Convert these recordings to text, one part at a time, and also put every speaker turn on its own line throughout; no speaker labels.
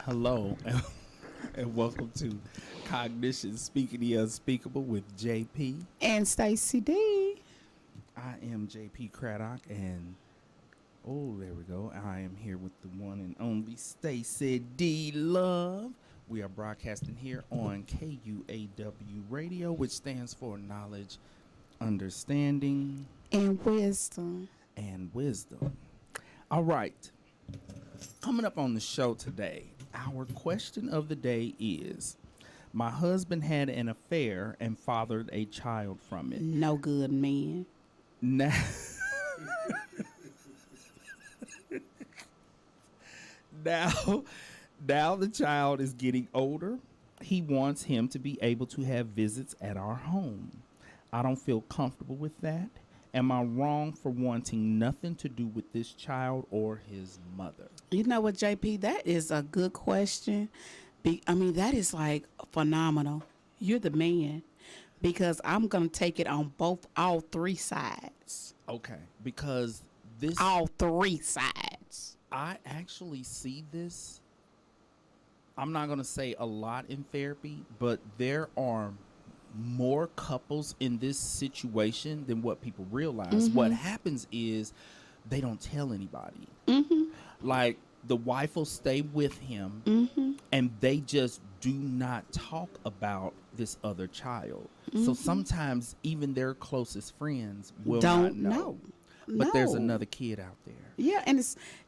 Hello, and welcome to Cognitions, Speaking the Unspeakable with JP.
And Stacy D.
I am JP Craddock, and there we go. I am here with the one and only Stacy D. Love. We are broadcasting here on KUAW Radio, which stands for Knowledge, Understanding,
And wisdom.
and Wisdom. All right. Coming up on the show today, our question of the day is, my husband had an affair and fathered a child from it.
No good man.
Now, now the child is getting older. He wants him to be able to have visits at our home. I don't feel comfortable with that. Am I wrong for wanting nothing to do with this child or his mother?
You know what, JP? That is a good question. That is like phenomenal. You're the man. Because I'm going to take it on all three sides.
Okay, because this...
All three sides.
I actually see this, I'm not going to say a lot in therapy, but there are more couples in this situation than what people realize.
Mm-hmm.
What happens is they don't tell anybody.
Mm-hmm.
Like, the wife will stay with him,
Mm-hmm.
and they just do not talk about this other child.
Mm-hmm.
So sometimes even their closest friends will
Don't
not know. But there's another kid out there.
Yeah, and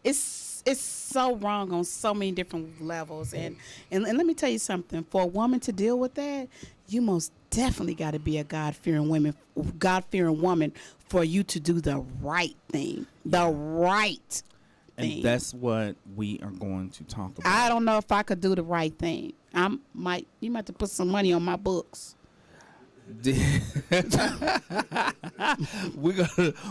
it's so wrong on so many different levels. And let me tell you something. For a woman to deal with that, you most definitely got to be a God-fearing woman for you to do the right thing. The right thing.
And that's what we are going to talk about.
I don't know if I could do the right thing. You might have to put some money on my books.
we're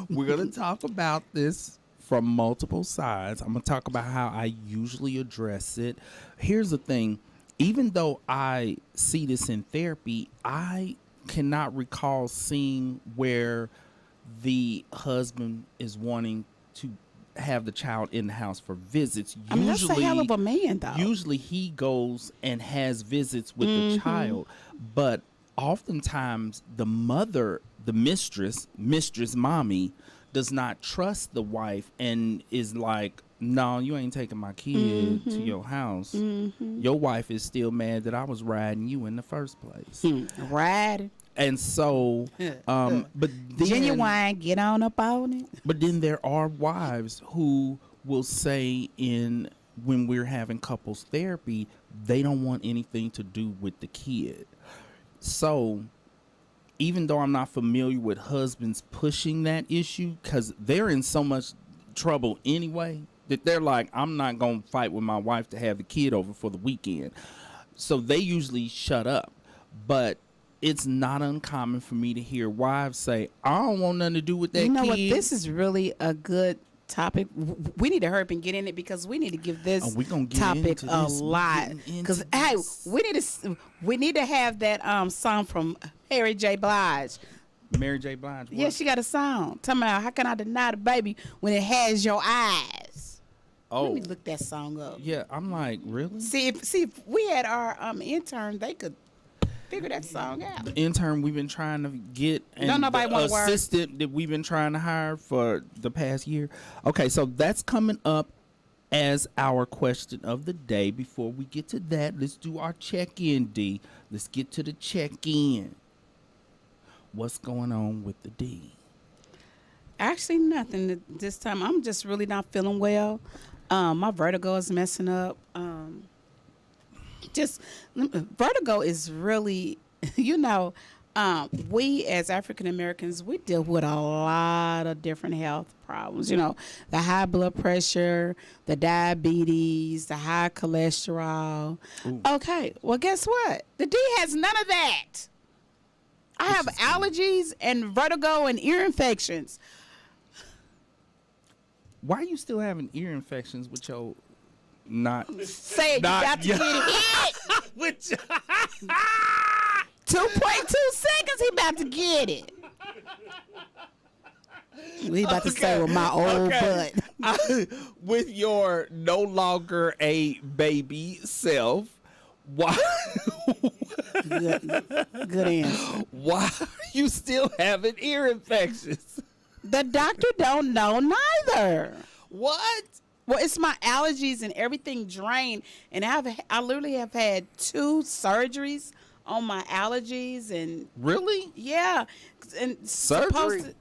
gonna talk about this from multiple sides. I'm gonna talk about how I usually address it. Here's the thing: even though I see this in therapy, I cannot recall seeing where the husband is wanting to have the child in the house for visits.
That's a hell of a man, though.
Usually he goes and has visits with the child, but oftentimes the mother, the mistress mommy, does not trust the wife and is like, no, you ain't taking my kid to your house. Your wife is still mad that I was riding you in the first place.
Riding.
And so, but then,
Genuine, get on up on it.
But then there are wives who will say when we're having couples therapy, they don't want anything to do with the kid. So even though I'm not familiar with husbands pushing that issue, because they're in so much trouble anyway, that they're like, I'm not going to fight with my wife to have the kid over for the weekend. So they usually shut up. But it's not uncommon for me to hear wives say, I don't want nothing to do with that kid.
You know what? This is really a good topic. We need to hurry up and get in it because we need to give this topic a lot. Because hey, we need to have that song from Mary J. Blige.
Mary J. Blige. What?
Yeah, she got a song. Talking about how can I deny the baby when it has your eyes.
Oh,
let me look that song up.
Yeah, I'm like, really?
See if we had our intern, they could figure that song out.
The intern we've been trying to get, and
don't nobody
the
want
assistant that we've been trying to hire for the past year. Okay, so that's coming up as our question of the day. Before we get to that, let's do our check-in, D. Let's get to the check-in. What's going on with the D?
Actually, nothing this time. I'm just really not feeling well. My vertigo is messing up. Vertigo is really, we as African Americans, we deal with a lot of different health problems. The high blood pressure, the diabetes, the high cholesterol. Ooh. Okay, well, guess what? The D has none of that. I have allergies and vertigo and ear infections.
Why are you still having ear infections with your... Not
say it, not, you got to get it. 2.2 seconds, he about to get it. We about to say with my old butt.
with your no longer a baby self, why
Good answer.
why are you still having ear infections?
The doctor don't know neither.
What?
Well, it's my allergies and everything drained, and I literally have had 2 surgeries on my allergies, and
Really?
yeah, and
Surgery?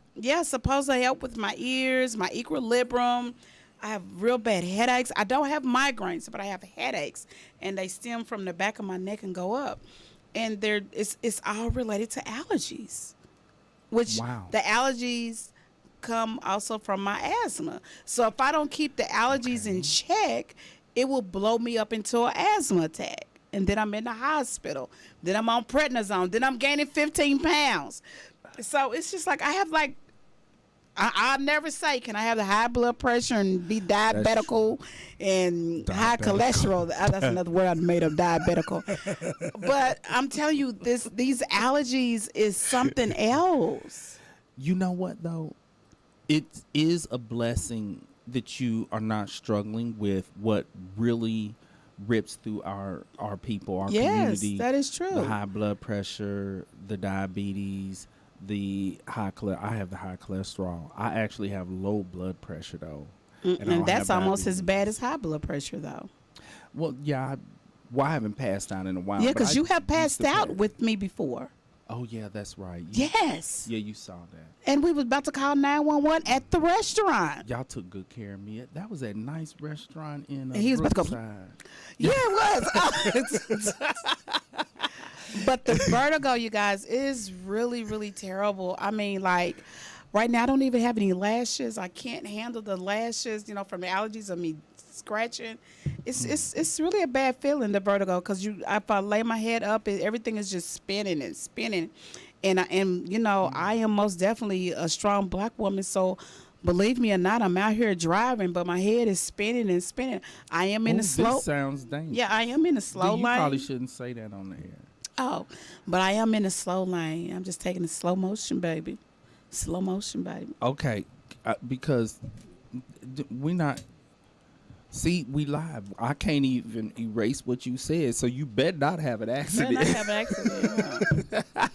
supposed to help with my ears, my equilibrium. I have real bad headaches. I don't have migraines, but I have headaches, and they stem from the back of my neck and go up, and it's all related to allergies, which
Wow.
the allergies come also from my asthma. So if I don't keep the allergies in check, it will blow me up into an asthma attack. And then I'm in the hospital. Then I'm on prednisone. Then I'm gaining 15 pounds. So it's just like I have like, I'll never say, can I have the high blood pressure and be diabetical and high cholesterol? That's another word I made up, diabetical. But I'm telling you, these allergies is something else.
You know what though? It is a blessing that you are not struggling with what really rips through our people, our community.
Yes, that is true.
The high blood pressure, the diabetes, the high cholesterol. I have the high cholesterol. I actually have low blood pressure though.
And that's almost as
diabetes.
bad as high blood pressure, though.
Well, yeah. I haven't passed out in a while.
Yeah,
but
because
I
you have
used
passed
to
out
pass.
with me before.
Oh yeah, that's right.
Yes.
Yeah, you saw that.
And we was about to call 911 at the restaurant.
Y'all took good care of me. That was that nice restaurant in
He was about to go-
Brookside.
Yeah, it was. But the vertigo, you guys, is really, really terrible. I mean, like, right now I don't even have any lashes. I can't handle the lashes, from the allergies of me scratching. It's really a bad feeling, the vertigo, because if I lay my head up, everything is just spinning and spinning. And I am most definitely a strong black woman, so believe me or not, I'm out here driving, but my head is spinning and spinning. I am in the slow.
This sounds dangerous.
Yeah, I am in the slow
You
lane.
probably shouldn't say that on the air.
Oh, but I am in the slow lane. I'm just taking the slow motion, baby. Slow motion, baby.
Okay, because we're not. See, we live. I can't even erase what you said, so you better not have an accident.
Man, I have an accident. Huh?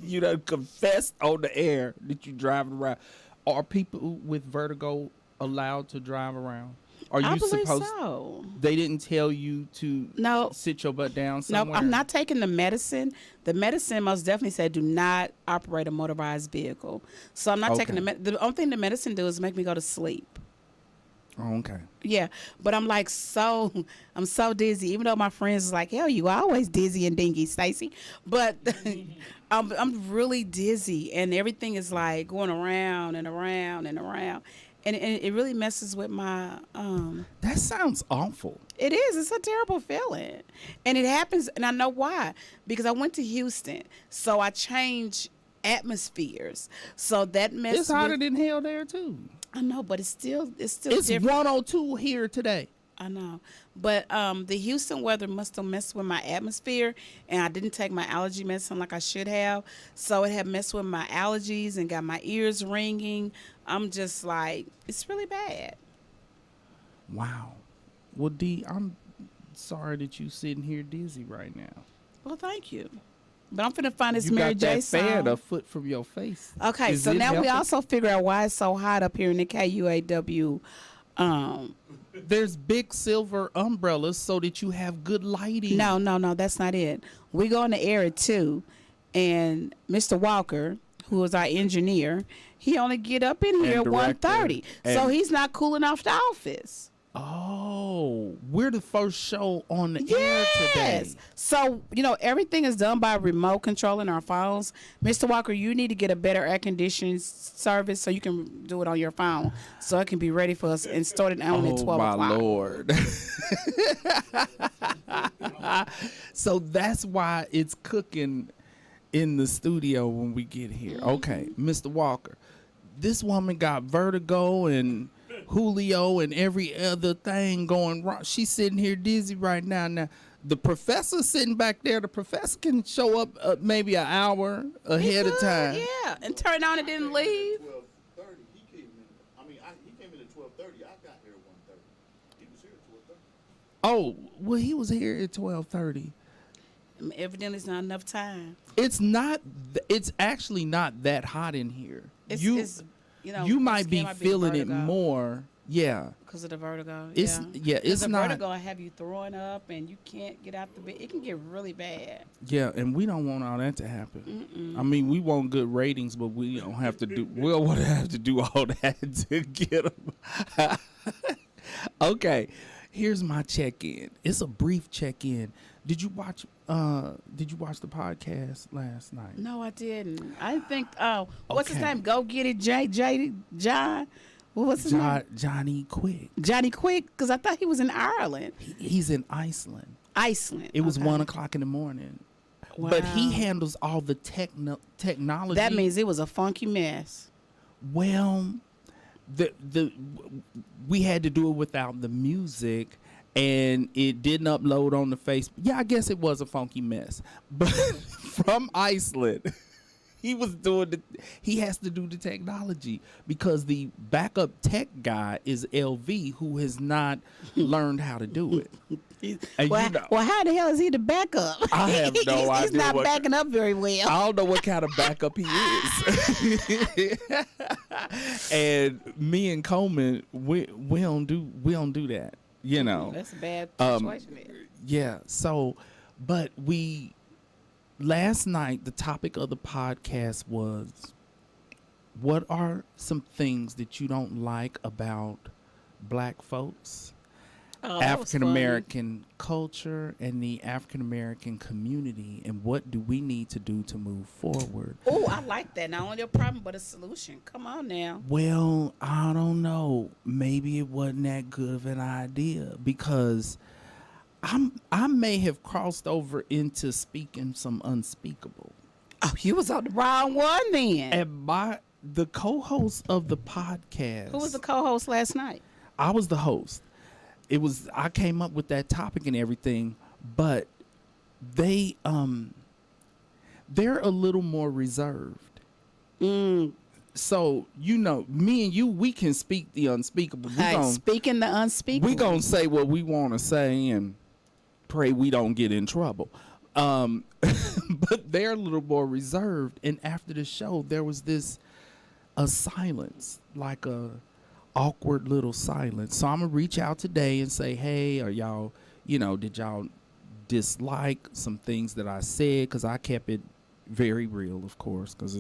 You done confessed on the air that you driving around. Are people with vertigo allowed to drive around? Are you
I believe
supposed?
so.
They didn't tell you to
No.
sit your butt down
No,
somewhere?
I'm not taking the medicine. The medicine most definitely said do not operate a motorized vehicle. So I'm not taking the only thing the medicine do is make me go to sleep.
Oh, okay.
Yeah, but I'm I'm so dizzy. Even though my friends is like, hell, you always dizzy and dingy, Stacy. But I'm really dizzy, and everything is like going around and around and around, and it really messes with my.
That sounds awful.
It is. It's a terrible feeling, and it happens, and I know why, because I went to Houston, so I changed atmospheres, so that messes.
It's hotter than hell there too.
I know, but it's
It's
different.
102 here today.
I know, but the Houston weather must have messed with my atmosphere, and I didn't take my allergy medicine like I should have, so it had messed with my allergies and got my ears ringing. I'm just like, it's really bad.
Wow. Well, D, I'm sorry that you sitting here dizzy right now.
Well, thank you. But I'm finna find this
You
Mary
got
J
that
song.
fan a foot from your face.
Okay,
Is
so
it
now we
helping?
also figure out why it's so hot up here in the KUAW.
There's big silver umbrellas so that you have good lighting.
No, that's not it. We go in the air at 2, and Mr. Walker, who is our engineer, he only get up in here at
director.
1:30, so
And-
he's not cooling off the office.
Oh, we're the first show on the air today.
Yes. So, everything is done by remote controlling our phones. Mr. Walker, you need to get a better air conditioning service so you can do it on your phone so it can be ready for us and start it on at 12
Oh, my
o'clock.
Lord. So that's why it's cooking in the studio when we get here. Okay, Mr. Walker, this woman got vertigo and Julio and every other thing going wrong. She's sitting here dizzy right now. Now, the professor's sitting back there. The professor can show up maybe an hour ahead of time.
Yeah, and turn on and didn't leave.
12:30. He came in. He came in at 12:30. I got
Oh, well, he was here at 12:30.
Evidently, it's not enough time.
It's not. It's actually not that hot in here.
It's, you know,
You might be
the
feeling it
vertigo.
more. Yeah.
Because of the vertigo.
It's it's
the
not.
vertigo will have you throwing up and you can't get out the bed. It can get really bad.
Yeah, and we don't want all that to happen. I mean, we want good ratings, but we don't have to do. We don't want to have to do all that to get them. Okay, here's my check-in. It's a brief check-in. Did you watch the podcast last night?
No, I didn't. I didn't think. Oh, what's his
Okay.
name? Go get it, John. What's his name?
Johnny Quick.
Johnny Quick. Because I thought he was in Ireland.
He's in Iceland.
Iceland.
It was
okay.
1:00 in the morning.
Wow.
But he handles all the technology.
That means it was a funky mess.
Well, we had to do it without the music, and it didn't upload on the Facebook. Yeah, I guess it was a funky mess. But from Iceland, he has to do the technology because the backup tech guy is LV, who has not learned how to do it. And
Well,
you know,
well, how the hell is he the backup?
I have no idea
He's not
what-
backing up very well.
I don't know what kind of backup he is. And me and Coleman, we don't do that. You know.
That's a bad
Um,
situation. there.
Yeah. So, but last night the topic of the podcast was, what are some things that you don't like about black folks,
Oh, that was
African American culture, and the African American community, and what do we need to do to move forward?
Oh, I like that. Not only a problem, but a solution. Come on now.
Well, I don't know. Maybe it wasn't that good of an idea because I may have crossed over into speaking some unspeakable.
Oh, you was on the wrong one then.
And the co-host of the podcast.
Who was the co-host last night?
I was the host. I came up with that topic and everything, but they're a little more reserved. So, you know, me and you, we can speak the unspeakable.
Speaking the unspeakable.
We gonna say what we want to say and pray we don't get in trouble. But they're a little more reserved. And after the show, there was a silence, like a awkward little silence. So I'm gonna reach out today and say, hey, are y'all, did y'all dislike some things that I said? Because I kept it very real, of course, because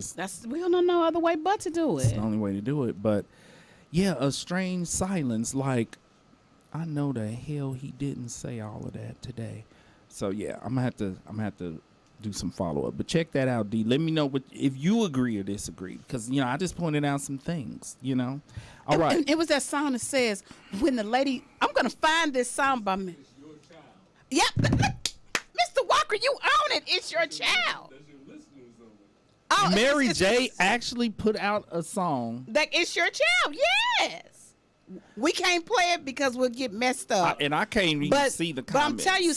we don't know no other way but to do
it's
it.
the only way to do it. But yeah, a strange silence, like, I know the hell he didn't say all of that today. So yeah, I'm gonna have to do some follow up. But check that out, D. Let me know if you agree or disagree, because I just pointed out some things. All right.
And it was that song that says, when the lady, I'm gonna find this song by me. Yep, Mr. Walker, you own it. It's your child. Oh,
Mary
it's-
J. actually put out a song,
That it's your child. Yes. We can't play it because we'll get messed up.
and I can't even see the
But I'm
comments.
telling you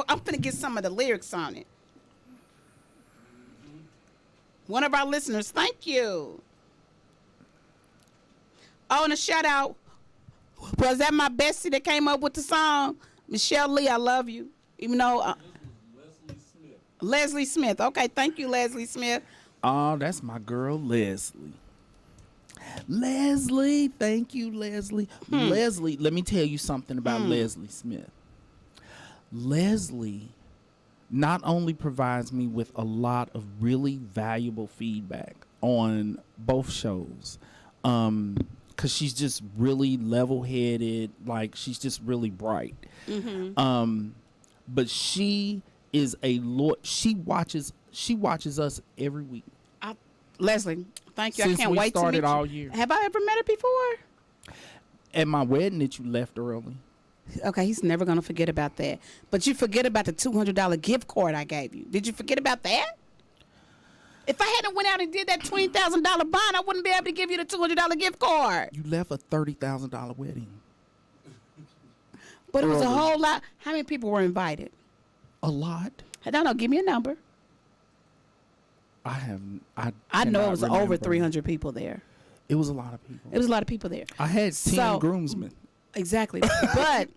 I'm gonna get some of the lyrics on it. One of our listeners, thank you. Oh, and a shout out. Was that my bestie that came up with the song? Michelle Lee, I love you. Even though Leslie Smith. Okay, thank you, Leslie Smith.
Oh, that's my girl, Leslie. Leslie, thank you, Leslie. Leslie, let me tell you something about Leslie Smith. Leslie not only provides me with a lot of really valuable feedback on both shows, because she's just really level-headed, like she's just really bright. But she is she watches us every week.
Leslie, thank you.
Since
I can't
we
wait to
started
meet you.
all year.
Have I ever met her before?
At my wedding that you left early.
Okay, he's never going to forget about that. But you forget about the $200 gift card I gave you. Did you forget about that? If I hadn't went out and did that $20,000 bond, I wouldn't be able to give you the $200 gift card.
You left a $30,000 wedding.
But it was a
Early.
whole lot. How many people were invited?
A lot.
I don't know. Give me a number.
I
I know
cannot
it was over
remember.
300 people there.
It was a lot of people.
It was a lot of people there.
I had 10 groomsmen.
Exactly. But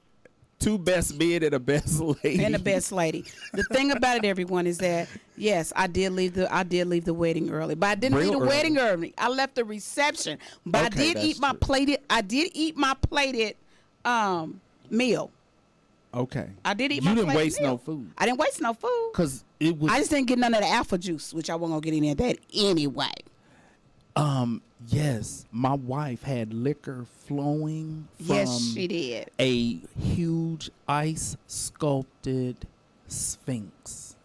2 best men and a best lady.
And the best lady. The thing about it, everyone, is that yes, I did leave the wedding early, but I didn't leave the wedding early. I left the reception, but
Okay,
I did eat my plated. I did eat my plated meal.
Okay.
I did eat
You
my
didn't
plated
waste
meal.
no food.
I didn't waste no food
Because it was.
I just didn't get none of the apple juice, which I wasn't gonna get any of that anyway.
Yes, my wife had liquor flowing from
Yes, she did.
a huge ice sculpted sphinx.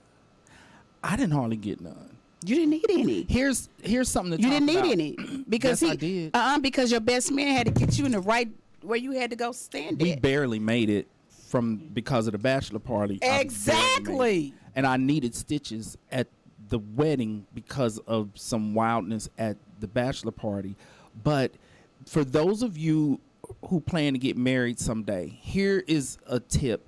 I didn't hardly get none.
You didn't need any.
Here's something to
You
talk
didn't need
about.
any because
Yes, I did.
because your best man had to get you in the right where you had to go stand
We
at.
barely made it because of the bachelor party. I barely made it.
Exactly.
And I needed stitches at the wedding because of some wildness at the bachelor party. But for those of you who plan to get married someday, here is a tip.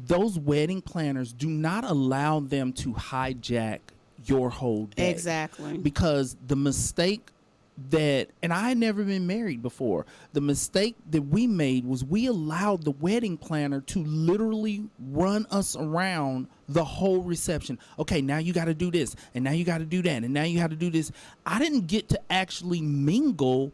Those wedding planners, do not allow them to hijack your whole day.
Exactly.
Because the mistake and I had never been married before. The mistake that we made was we allowed the wedding planner to literally run us around the whole reception. Okay, now you got to do this, and now you got to do that, and now you got to do this. I didn't get to actually mingle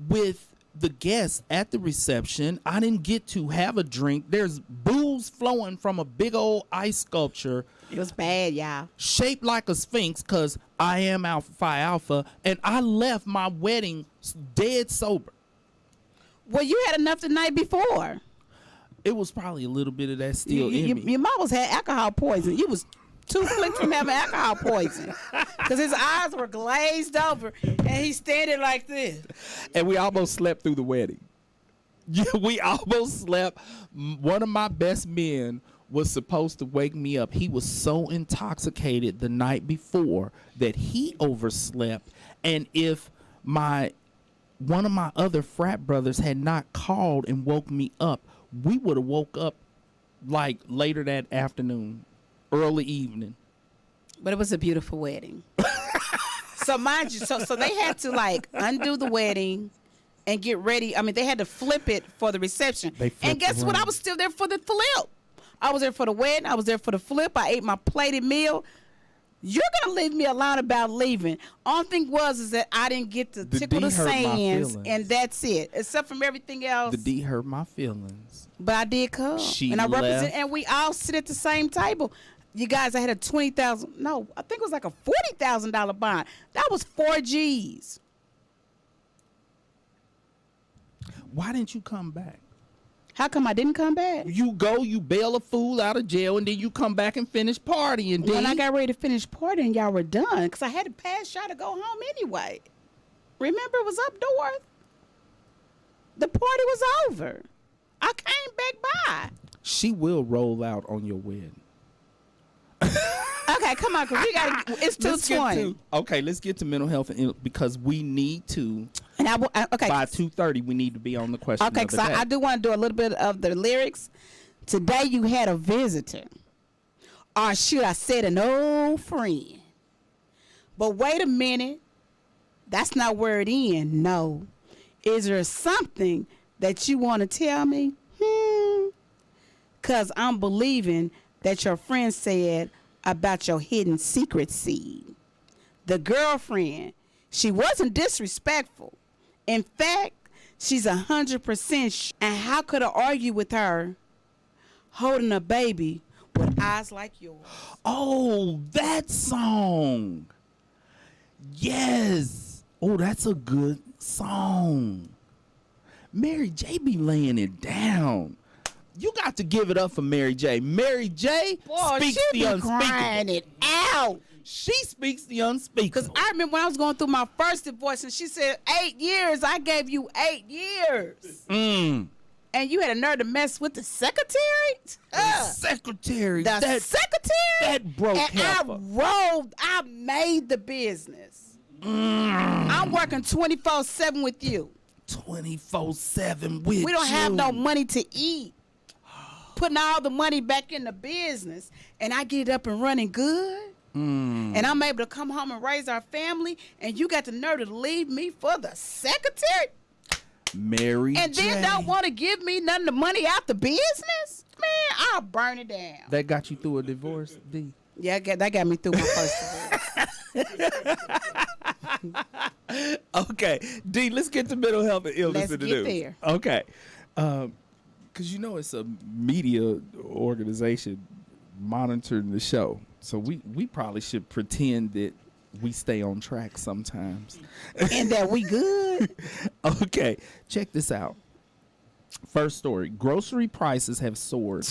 with the guests at the reception. I didn't get to have a drink. There's booze flowing from a big old ice sculpture.
It was bad, y'all.
Shaped like a sphinx, because I am Alpha Phi Alpha, and I left my wedding dead sober.
Well, you had enough the night before.
It was probably a little bit of that still in me.
Your mom had alcohol poison. You was 2 clicks from having alcohol poison because his eyes were glazed over and he's standing like this.
And we almost slept through the wedding. Yeah, we almost slept. One of my best men was supposed to wake me up. He was so intoxicated the night before that he overslept. And if one of my other frat brothers had not called and woke me up, we would have woke up like later that afternoon, early evening.
But it was a beautiful wedding. So mind you, so they had to like undo the wedding and get ready. I mean, they had to flip it for the reception. And guess what? I was still there for the flip. I was there for the wedding. I was there for the flip. I ate my plated meal. You're going to leave me alone about leaving. Only thing is that I didn't get to tickle the sands, and that's it. Except from everything else.
The D hurt my feelings.
But I did come.
She
I
left.
represent, and we all sit at the same table. You guys, I had a $20,000, no, I think it was like a $40,000 bond. That was 4 G's.
Why didn't you come back?
How come I didn't come back?
You bail a fool out of jail, and then you come back and finish partying.
When I
D.
got ready to finish partying, y'all were done because I had to pass y'all to go home anyway. Remember, it was up north. The party was over. I came back by.
She will roll out on your wedding.
Okay, come on, cause we got it's 2:20.
Okay, let's get to mental health because we need to.
And okay,
By 2:30, we need to be on the question.
okay,
of the
so
day.
I do want to do a little bit of the lyrics. Today you had a visitor, or should I say an old friend? But wait a minute, that's not where it ends. No, is there something that you want to tell me? Cause I'm believing that your friend said about your hidden secret seed. The girlfriend, she wasn't disrespectful. In fact, she's 100%. And how could I argue with her holding a baby with eyes like yours?
Oh, that song. Yes. Oh, that's a good song. Mary J be laying it down. You got to give it up for Mary J. Mary J speaks
she
the
be crying
unspeakable.
it out.
She speaks the unspeakable.
Because I remember when I was going through my first divorce and she said, 8 years, I gave you 8 years. And you had a nerve to mess with the secretary?
Secretary.
The secretary?
That broke
And I made the business. I'm working 24/7 with you.
24/7 with you.
We don't have no money to eat. Putting all the money back in the business, and I get it up and running good. And I'm able to come home and raise our family, and you got the nerve to leave me for the secretary?
Mary
and
J.
then don't want to give me none of the money out the business, man, I'll burn it down.
That got you through a divorce, D?
Yeah, that got me through my first divorce.
Okay, D, let's get to mental health and illness
Let's
in the
get
news.
there.
Okay. Because you know it's a media organization monitoring the show. So we probably should pretend that we stay on track sometimes.
And that we good.
Okay, check this out. First story. Grocery prices have soared.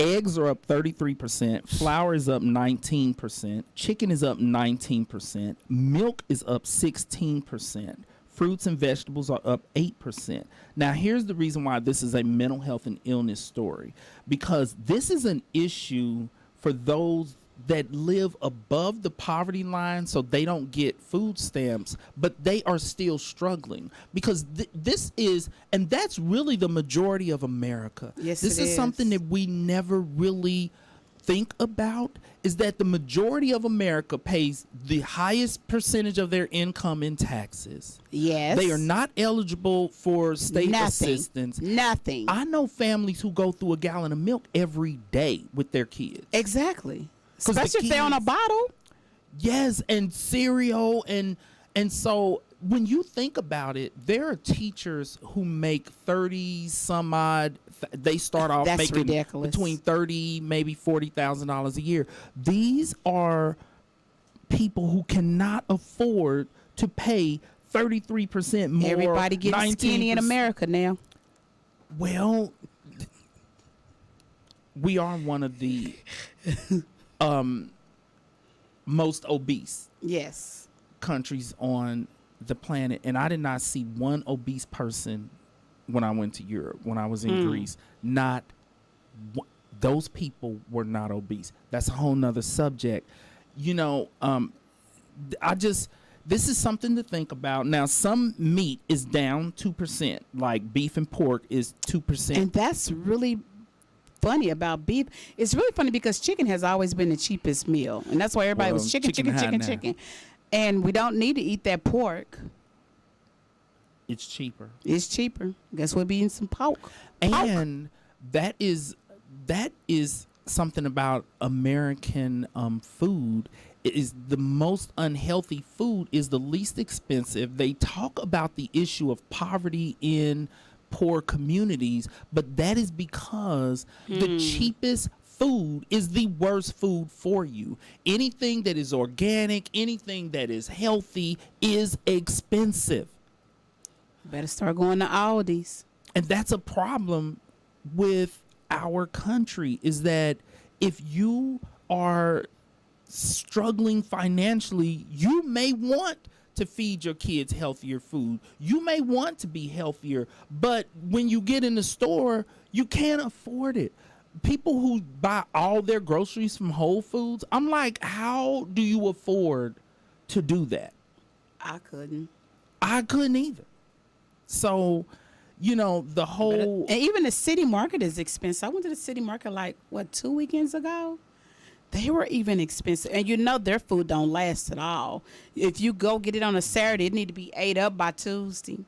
Eggs are up 33%. Flour is up 19%. Chicken is up 19%. Milk is up 16%. Fruits and vegetables are up 8%. Now, here's the reason why this is a mental health and illness story. Because this is an issue for those that live above the poverty line, so they don't get food stamps, but they are still struggling. Because this is, and that's really the majority of America.
Yes,
this
it
is
is.
something that we never really think about, is that the majority of America pays the highest percentage of their income in taxes.
Yes.
They are not eligible for state assistance.
Nothing.
I know families who go through a gallon of milk every day with their kids.
Exactly.
'Cause the
Especially if they're on a
kids-
bottle.
Yes, and cereal and so when you think about it, there are teachers who make 30 some odd. They start off
That's
making
ridiculous.
between $30, maybe $40,000 a year. These are people who cannot afford to pay 33% more.
Everybody getting skinny in
19%.
America now.
Well, we are one of the most obese
Yes.
countries on the planet, and I did not see one obese person when I went to Europe, when I was in Greece. Not those people were not obese. That's a whole nother subject. You know, this is something to think about. Now, some meat is down 2%, like beef and pork is 2%.
And that's really funny about beef. It's really funny because chicken has always been the cheapest meal. And that's why everybody
Well,
was chicken.
high now.
And we don't need to eat that pork.
It's cheaper.
It's cheaper. Guess we'll be eating some pork.
And that is something about American food. It is the most unhealthy food is the least expensive. They talk about the issue of poverty in poor communities, but that is because the cheapest food is the worst food for you. Anything that is organic, anything that is healthy is expensive.
Better start going to Aldi's.
And that's a problem with our country, is that if you are struggling financially, you may want to feed your kids healthier food. You may want to be healthier, but when you get in the store, you can't afford it. People who buy all their groceries from Whole Foods, I'm like, how do you afford to do that?
I couldn't.
I couldn't either. So, you know, the whole...
And even the city market is expensive. I went to the city market like, 2 weekends ago? They were even expensive. And you know their food don't last at all. If you go get it on a Saturday, it need to be ate up by Tuesday.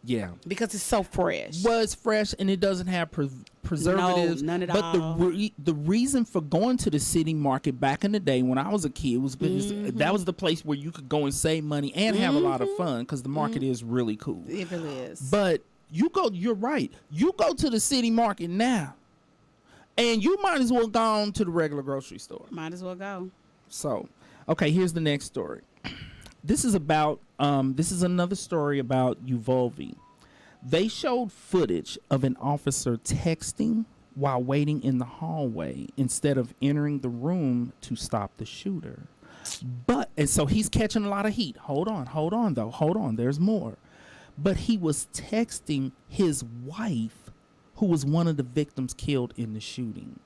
Yeah.
Because it's so fresh.
Well, it's fresh and it doesn't have preservatives.
No, none at
but
all.
the reason for going to the city market back in the day when I was a kid was because that was the place where you could go and save money and have a lot of fun, because the market is really cool.
It really is.
But you're right. You go to the city market now, and you might as well go on to the regular grocery store.
Might as well go.
So, okay, here's the next story. This is another story about Uvalde. They showed footage of an officer texting while waiting in the hallway instead of entering the room to stop the shooter. And so he's catching a lot of heat. Hold on, there's more. But he was texting his wife, who was one of the victims killed in the shooting.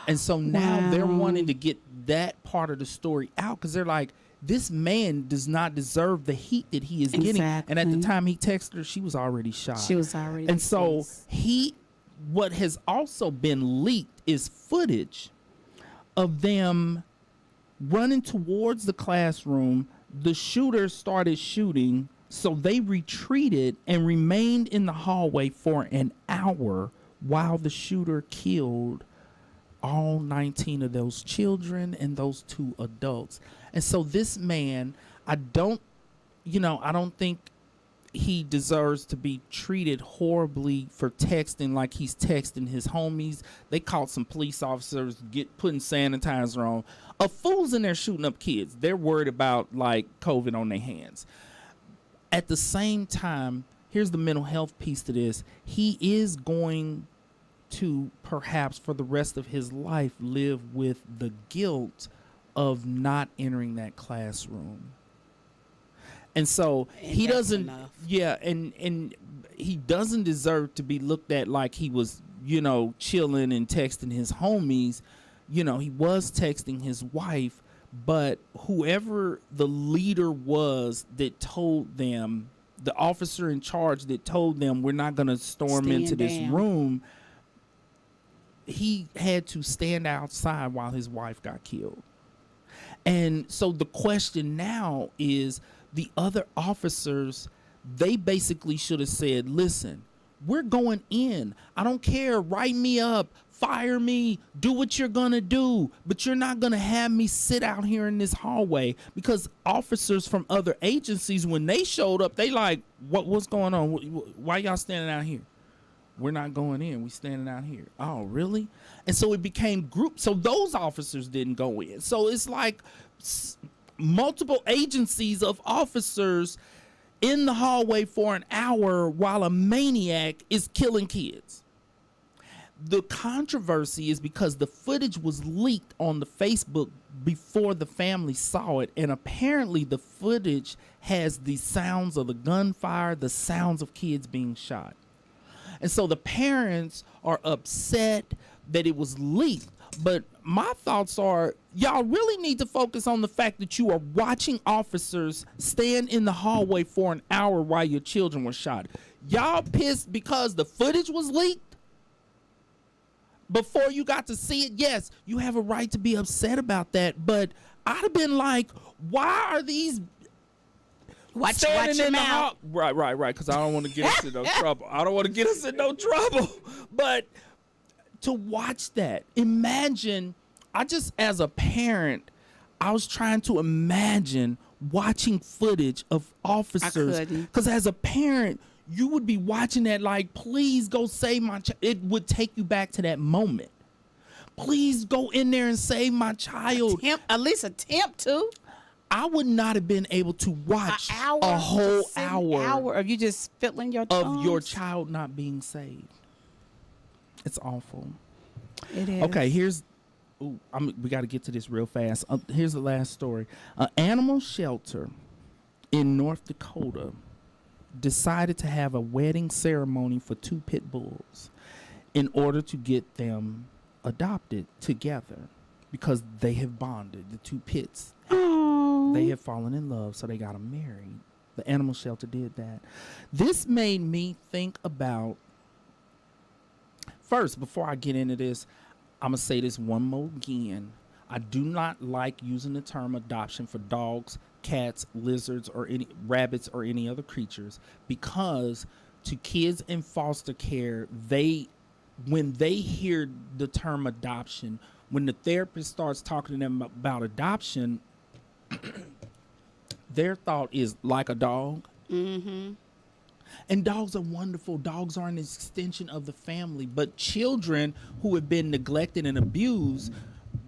And so now they're wanting to get that part of the story out, because they're like, this man does not deserve the heat that he is getting. And at the time he texted her, she was already shot. And so what has also been leaked is footage of them running towards the classroom. The shooter started shooting. So they retreated and remained in the hallway for an hour while the shooter killed all 19 of those children and those 2 adults. And so this man, I don't think he deserves to be treated horribly for texting like he's texting his homies. They caught some police officers putting sanitizer on. A fool's in there shooting up kids. They're worried about like COVID on their hands. At the same time, here's the mental health piece to this. He is going to perhaps for the rest of his life live with the guilt of not entering that classroom. And so he doesn't
enough.
and he doesn't deserve to be looked at like he was, chilling and texting his homies. He was texting his wife, but whoever the leader was that told them, the officer in charge that told them we're not going to storm into this room, he had to stand outside while his wife got killed. And so the question now is, the other officers, they basically should have said, listen, we're going in. I don't care. Write me up. Fire me. Do what you're going to do. But you're not going to have me sit out here in this hallway. Because officers from other agencies, when they showed up, they like, what's going on? Why y'all standing out here? We're not going in. We standing out here. Oh, really? And so it became group. So those officers didn't go in. So it's like multiple agencies of officers in the hallway for an hour while a maniac is killing kids. The controversy is because the footage was leaked on the Facebook before the family saw it, and apparently the footage has the sounds of the gunfire, the sounds of kids being shot. And so the parents are upset that it was leaked. But my thoughts are, y'all really need to focus on the fact that you are watching officers stand in the hallway for an hour while your children were shot. Y'all pissed because the footage was leaked before you got to see it. Yes, you have a right to be upset about that, but I'd have been like, why are these
Watch your mouth.
Right, because I don't want to get us in no trouble. I don't want to get us in no trouble. But to watch that, imagine, as a parent, I was trying to imagine watching footage of officers. Because as a parent, you would be watching that like, please go save my child. It would take you back to that moment. Please go in there and save my child.
At least attempt to.
I would not have been able to watch a whole hour
of you just fiddling your thumbs.
of your child not being saved. It's awful.
It is.
Okay, we got to get to this real fast. Here's the last story. An animal shelter in North Dakota decided to have a wedding ceremony for 2 pit bulls in order to get them adopted together because they have bonded. The 2 pits. They have fallen in love, so they got them married. The animal shelter did that. This made me think about, first, before I get into this, I'm going to say this one more again. I do not like using the term adoption for dogs, cats, lizards, or any rabbits or any other creatures, because to kids in foster care, when they hear the term adoption, when the therapist starts talking to them about adoption, their thought is like a dog.
Mm-hmm.
And dogs are wonderful. Dogs are an extension of the family. But children who have been neglected and abused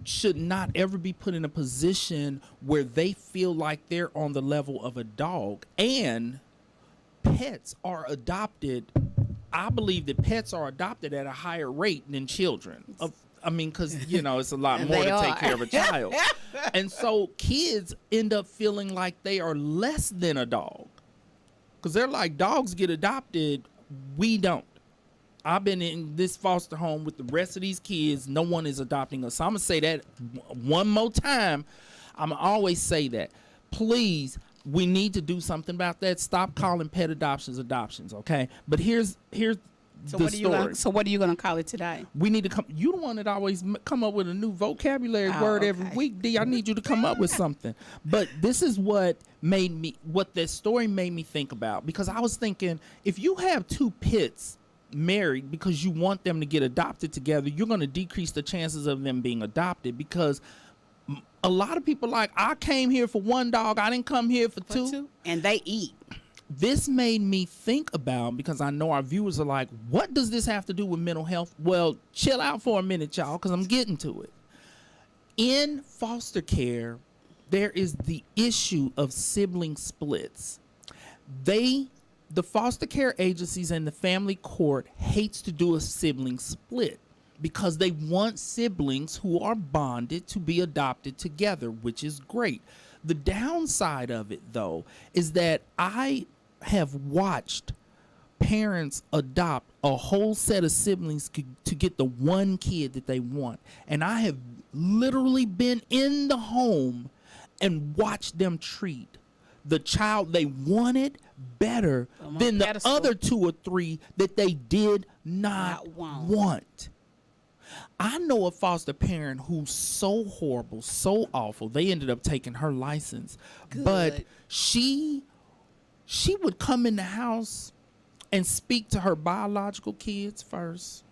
should not ever be put in a position where they feel like they're on the level of a dog. And pets are adopted. I believe that pets are adopted at a higher rate than children. Because, it's a lot more to take care of a child. And so kids end up feeling like they are less than a dog. Because they're like, dogs get adopted, we don't. I've been in this foster home with the rest of these kids. No one is adopting us. So I'm going to say that one more time. I'm going to always say that. Please, we need to do something about that. Stop calling pet adoptions, okay? But here's
So
the
what are you
story.
gonna, so what are you gonna call it today?
We need to come. You the one that always come up with a new vocabulary word every
Okay.
week. D, I need you to come up with something. But this is what this story made me think about, because I was thinking, if you have two pits married because you want them to get adopted together, you're going to decrease the chances of them being adopted, because a lot of people like, I came here for one dog, I didn't come here for two.
And they eat.
This made me think about, because I know our viewers are like, what does this have to do with mental health? Well, chill out for a minute, y'all, because I'm getting to it. In foster care, there is the issue of sibling splits. The foster care agencies and the family court hates to do a sibling split because they want siblings who are bonded to be adopted together, which is great. The downside of it, though, is that I have watched parents adopt a whole set of siblings to get the one kid that they want. And I have literally been in the home and watched them treat the child they wanted better than the other two or three that they did not want. I know a foster parent who's so horrible, so awful, they ended up taking her license.
Good.
But she would come in the house and speak to her biological kids first,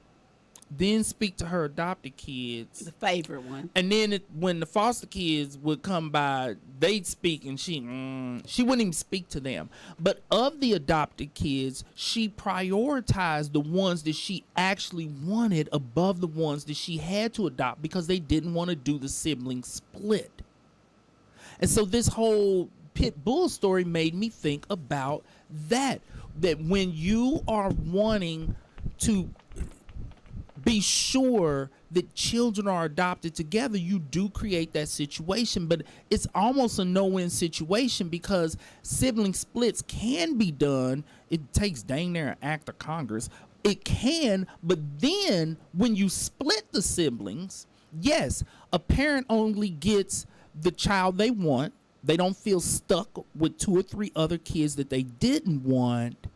then speak to her adopted kids,
The favorite one.
and then when the foster kids would come by, they'd speak, and she wouldn't even speak to them. But of the adopted kids, she prioritized the ones that she actually wanted above the ones that she had to adopt, because they didn't want to do the sibling split. And so this whole pit bull story made me think about that when you are wanting to be sure that children are adopted together, you do create that situation, but it's almost a no-win situation, because sibling splits can be done. It takes dang near an act of Congress. It can, but then when you split the siblings, yes, a parent only gets the child they want. They don't feel stuck with two or three other kids that they didn't want.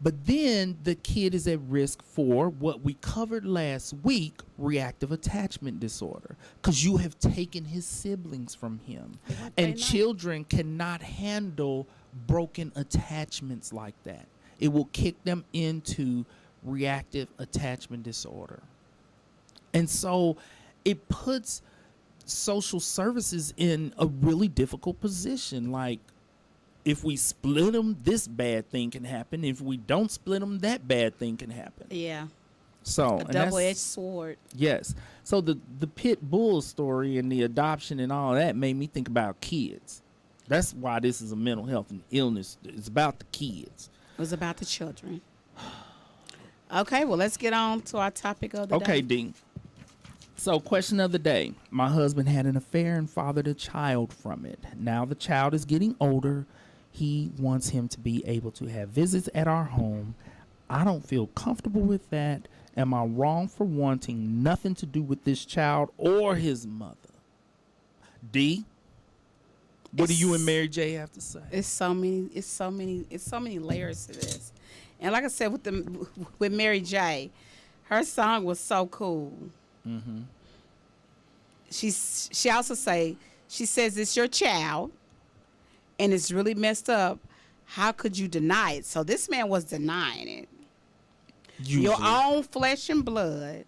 But then the kid is at risk for what we covered last week, reactive attachment disorder, because you have taken his siblings from him. And children cannot handle broken attachments like that. It will kick them into reactive attachment disorder. And so it puts social services in a really difficult position. Like, if we split them, this bad thing can happen. If we don't split them, that bad thing can happen.
Yeah.
So
A double-edged sword.
Yes. So the pit bull story and the adoption and all that made me think about kids. That's why this is a mental health and illness. It's about the kids.
It was about the children. Okay, well, let's get on to our topic of the day.
Okay, Dean. So, question of the day. My husband had an affair and fathered a child from it. Now the child is getting older. He wants him to be able to have visits at our home. I don't feel comfortable with that. Am I wrong for wanting nothing to do with this child or his mother? D, what do you and Mary J have to say?
It's so many layers to this. And like I said, with Mary J, her song was so cool.
Mm-hmm.
She also says it's your child and it's really messed up. How could you deny it? So this man was denying it.
Usually.
Your own flesh and blood.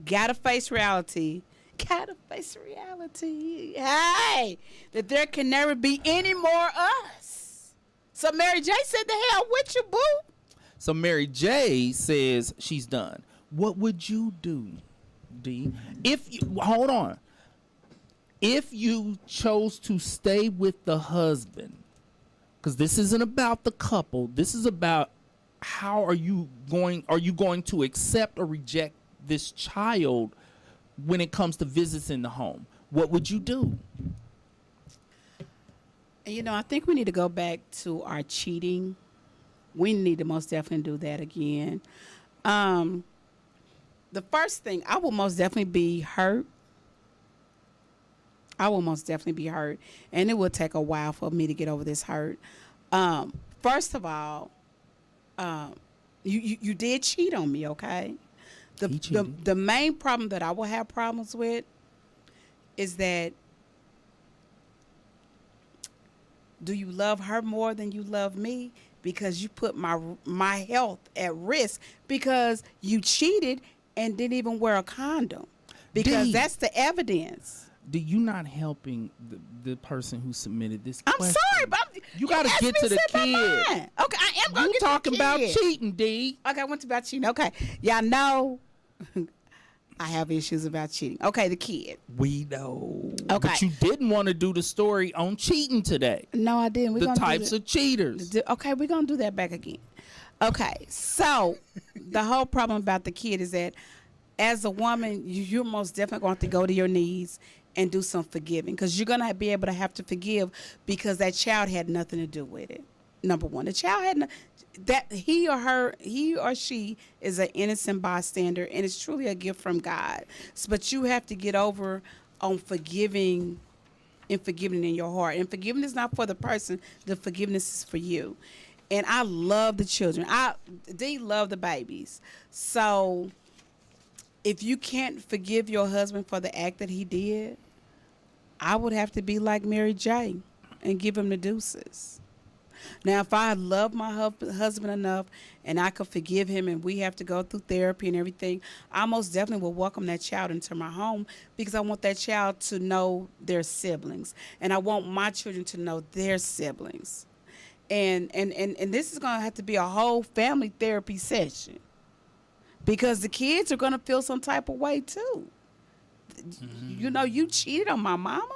Gotta face reality. Gotta face reality. Hey, that there can never be any more us. So Mary J said, the hell with you, boo.
So Mary J says she's done. What would you do, D? Hold on. If you chose to stay with the husband, because this isn't about the couple, this is about how are you going to accept or reject this child when it comes to visits in the home? What would you do?
And I think we need to go back to our cheating. We need to most definitely do that again. The first thing, I will most definitely be hurt. And it will take a while for me to get over this hurt. First of all, You did cheat on me, okay?
He cheated.
The main problem that I will have problems with is that, do you love her more than you love me? Because you put my health at risk because you cheated and didn't even wear a condom. Because
D.
that's the evidence.
Do you not helping the person who submitted this question?
I'm sorry, but
You gotta
asked
get
me
to the
set my
kid.
mind. Okay, I am going
You
to get
talking
to the
about
kid.
cheating, D.
Okay, I went about cheating. Okay, y'all know I have issues about cheating. Okay, the kid.
We know.
Okay.
But you didn't want to do the story on cheating today.
No, I didn't.
The types of cheaters.
Okay, we're going to do that back again. Okay, so the whole problem about the kid is that as a woman, you're most definitely going to have to go to your knees and do some forgiving, because you're going to be able to have to forgive because that child had nothing to do with it. Number one, the child had that he or she is an innocent bystander, and it's truly a gift from God. But you have to get over on forgiving and forgiving in your heart. And forgiveness is not for the person, the forgiveness is for you. And I love the children. They love the babies. So if you can't forgive your husband for the act that he did, I would have to be like Mary J. and give him the deuces. Now, if I love my husband enough and I could forgive him and we have to go through therapy and everything, I most definitely will welcome that child into my home, because I want that child to know their siblings. And I want my children to know their siblings. And this is going to have to be a whole family therapy session, because the kids are going to feel some type of way too. Mm-hmm. You know, you cheated on my mama,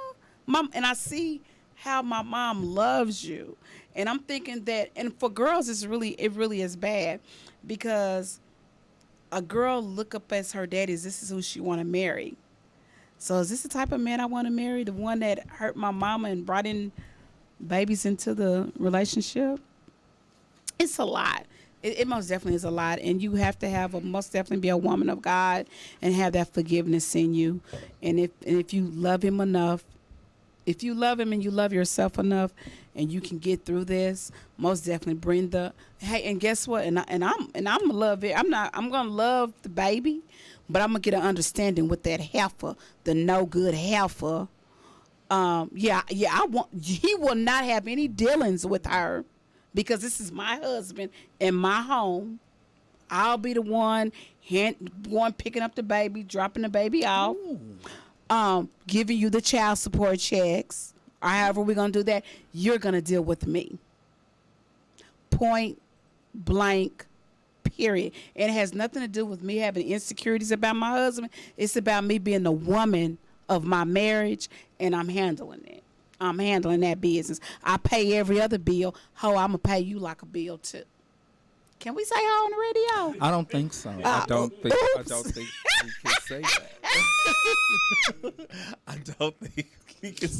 and I see how my mom loves you. And I'm thinking that, and for girls, it really is bad, because a girl look up as her daddy, this is who she want to marry. So is this the type of man I want to marry? The one that hurt my mama and brought in babies into the relationship? It's a lot. It most definitely is a lot. And you have to most definitely be a woman of God and have that forgiveness in you. And if you love him enough, if you love him and you love yourself enough, and you can get through this, most definitely bring hey. And guess what? And I'm gonna love it. I'm gonna love the baby, but I'm gonna get an understanding with that heifer, the no good heifer. He will not have any dealings with her, because this is my husband in my home. I'll be the one picking up the baby, dropping the baby off. Giving you the child support checks, or however we're going to do that. You're going to deal with me. Point blank, period. And it has nothing to do with me having insecurities about my husband. It's about me being the woman of my marriage, and I'm handling it. I'm handling that business. I pay every other bill. I'm going to pay you like a bill too. Can we say ho on the radio?
I don't think so.
I don't think we can say that. I don't think we can.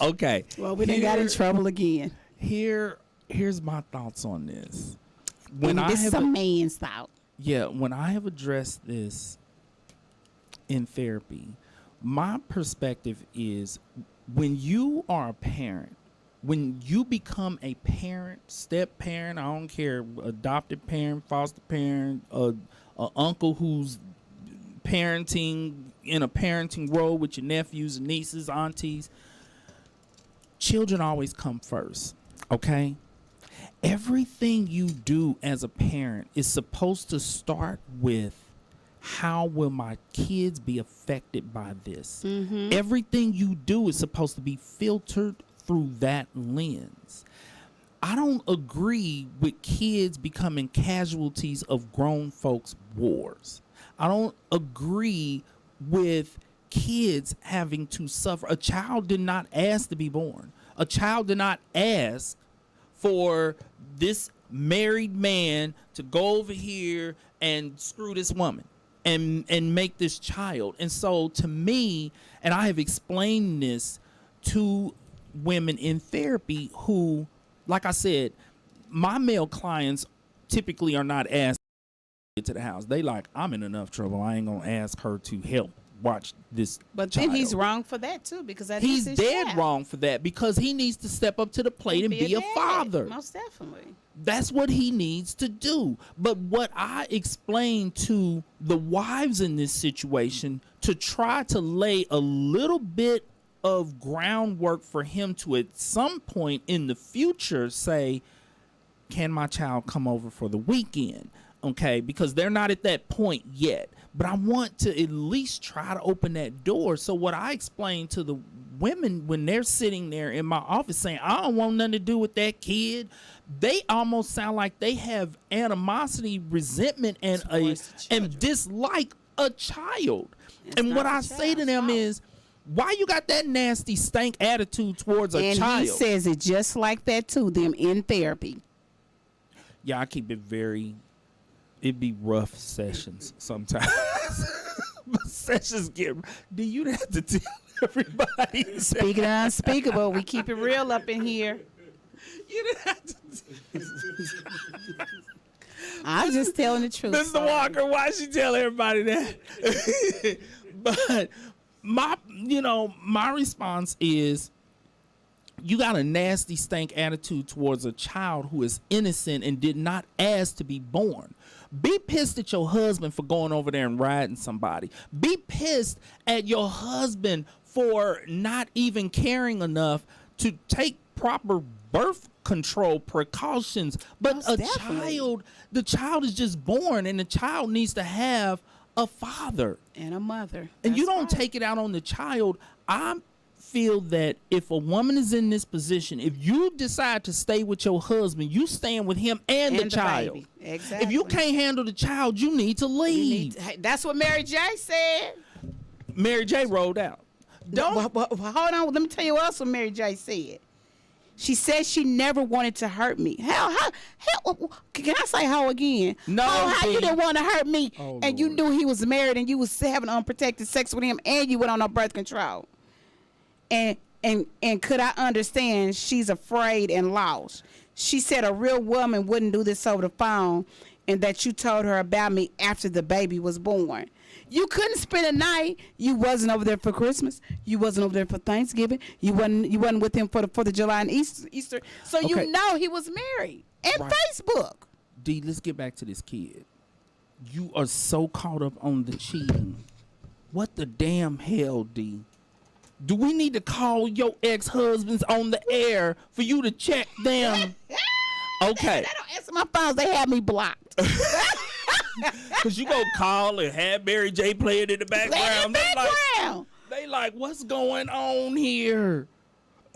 Okay.
Well, we done got in trouble again.
Here's my thoughts on this.
This is a man's thought.
Yeah, when I have addressed this in therapy, my perspective is, when you are a parent, when you become a parent, step parent, I don't care, adopted parent, foster parent, a uncle who's parenting in a parenting role with your nephews and nieces, aunties, children always come first, okay? Everything you do as a parent is supposed to start with, how will my kids be affected by this? Mm-hmm. Everything you do is supposed to be filtered through that lens. I don't agree with kids becoming casualties of grown folks' wars. I don't agree with kids having to suffer. A child did not ask to be born. A child did not ask for this married man to go over here and screw this woman and make this child. And so to me, and I have explained this to women in therapy who, like I said, my male clients typically are not asked to the house. They like, I'm in enough trouble, I ain't gonna ask her to help watch this
But
child.
then he's wrong for that too, because that
He's
is his
dead
child.
wrong for that, because he needs to step up to the plate and be a father.
Most definitely.
That's what he needs to do. But what I explained to the wives in this situation to try to lay a little bit of groundwork for him to at some point in the future say, can my child come over for the weekend? Okay, because they're not at that point yet. But I want to at least try to open that door. So what I explained to the women when they're sitting there in my office saying, I don't want nothing to do with that kid, they almost sound like they have animosity, resentment, and dislike a child. And what I say to them is, why you got that nasty stank attitude towards a child?
And he says it just like that to them in therapy.
Yeah, I keep it very... It'd be rough sessions sometimes. But sessions get... Do you have to tell everybody?
Speaking of unspeakable, we keep it real up in here.
You didn't have to...
I'm just telling the truth.
Mr. Walker, why she tell everybody that? But my response is, you got a nasty stank attitude towards a child who is innocent and did not ask to be born. Be pissed at your husband for going over there and riding somebody. Be pissed at your husband for not even caring enough to take proper birth control precautions. But the child is just born, and the child needs to have a father
and a mother.
And you don't
right.
take it out on the child. I feel that if a woman is in this position, if you decide to stay with your husband, you stand with him and the child.
Baby. Exactly.
If you can't handle the child, you need to leave.
That's what Mary J said.
Mary J rolled out.
Hold on. Let me tell you what else Mary J said. She said she never wanted to hurt me. Hell, can I say how again?
No.
How you didn't want to hurt me,
oh,
and
Lord.
you knew he was married, and you was having unprotected sex with him, and you went on birth control. And could I understand she's afraid and lost? She said a real woman wouldn't do this over the phone, and that you told her about me after the baby was born. You couldn't spend a night. You wasn't over there for Christmas. You wasn't over there for Thanksgiving. You wasn't with him for the 4th of July and Easter. So
Okay.
you know he was married. And
Right.
Facebook.
D, let's get back to this kid. You are so caught up on the cheating. What the damn hell, D? Do we need to call your ex-husbands on the air for you to check them? Okay.
They don't answer my phones. They have me blocked.
Because you go call and have Mary J play it in the background. They like, what's going on here?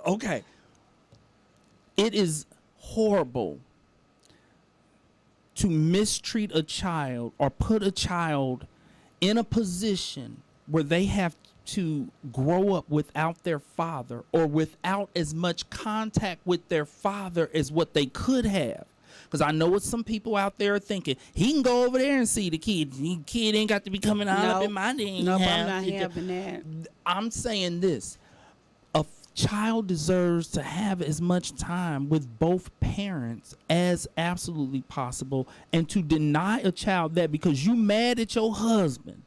Okay. It is horrible to mistreat a child or put a child in a position where they have to grow up without their father or without as much contact with their father as what they could have. Because I know what some people out there are thinking. He can go over there and see the kid. The kid ain't got to be coming out up in my name.
Nope, I'm not having that.
I'm saying this. A child deserves to have as much time with both parents as absolutely possible. And to deny a child that because you mad at your husband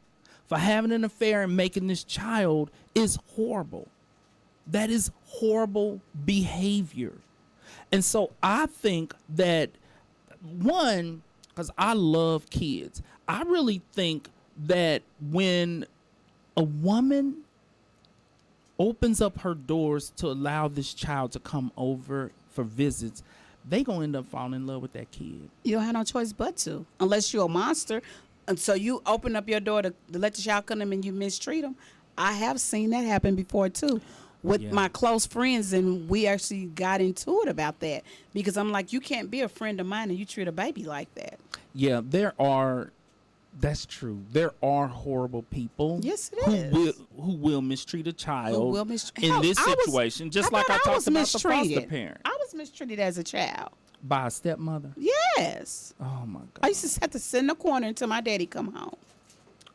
for having an affair and making this child is horrible. That is horrible behavior. And so I think that, one, because I love kids, I really think that when a woman opens up her doors to allow this child to come over for visits, they gonna end up falling in love with that kid.
You don't have no choice but to, unless you're a monster. And so you open up your door to let the child come in and you mistreat them. I have seen that happen before too. With my close friends, and we actually got into it about that because I'm like, you can't be a friend of mine and you treat a baby like that.
Yeah, that's true. There are horrible people.
Yes, it is.
Who will mistreat a child in
Hell,
this situation, just like I talked about the foster parent.
I was mistreated as a child.
By a stepmother?
Yes.
Oh, my God.
I used to have to sit in the corner until my daddy come home.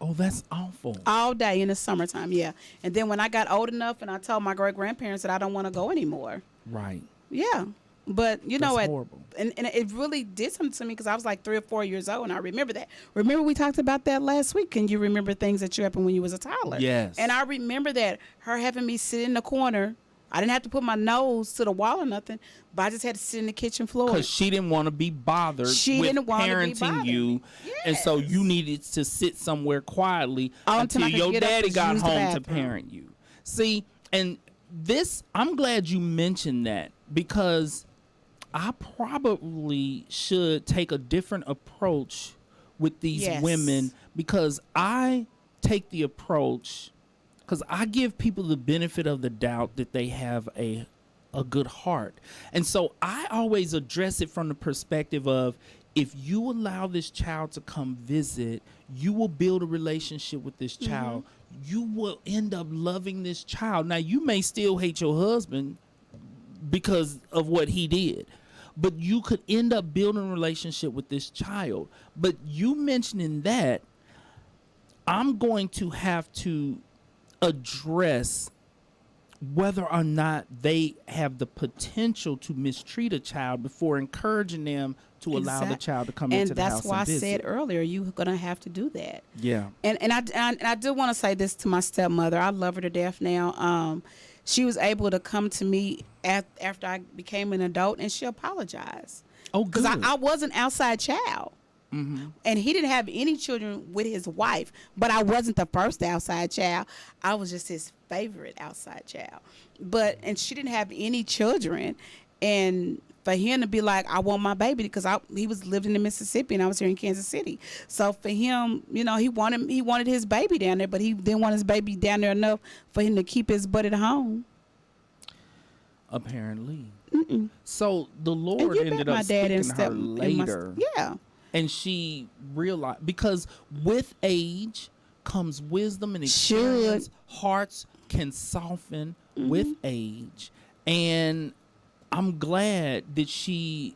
Oh, that's awful.
All day in the summertime, yeah. And then when I got old enough and I told my great-grandparents that I don't want to go anymore.
Right.
Yeah. But, you know,
horrible.
And it really did something to me because I was like 3 or 4 years old, and I remember that. Remember we talked about that last week? Can you remember things that you happened when you was a toddler?
Yes.
And I remember that, her having me sit in the corner I didn't have to put my nose to the wall or nothing, but I just had to sit in the kitchen floor.
Because she didn't want to be bothered with parenting you. And so you needed to sit somewhere quietly until your daddy got home to parent you. See, and this, I'm glad you mentioned that, because I probably should take a different approach with these women, because I take the approach, because I give people the benefit of the doubt that they have a good heart. And so I always address it from the perspective of, if you allow this child to come visit, you will build a relationship with this child. You will end up loving this child. Now, you may still hate your husband because of what he did, but you could end up building a relationship with this child. But you mentioning that, I'm going to have to address whether or not they have the potential to mistreat a child before encouraging them to allow the child to come into the house and visit. And that's why I said
earlier, you're going to have to do that.
Yeah.
And I do want to say this to my stepmother. I love her to death now. She was able to come to me after I became an adult, and she apologized.
Oh, good.
Because I was an outside child. And he didn't have any children with his wife, but I wasn't the first outside child. I was just his favorite outside child. And she didn't have any children, and for him to be like, I want my baby, because he was living in Mississippi and I was here in Kansas City. So for him, you know, he wanted his baby down there, but he didn't want his baby down there enough for him to keep his butt at home.
Apparently. So the Lord ended up speaking to her later. And she realized, because with age comes wisdom and experience. Hearts can soften with age. And I'm glad that she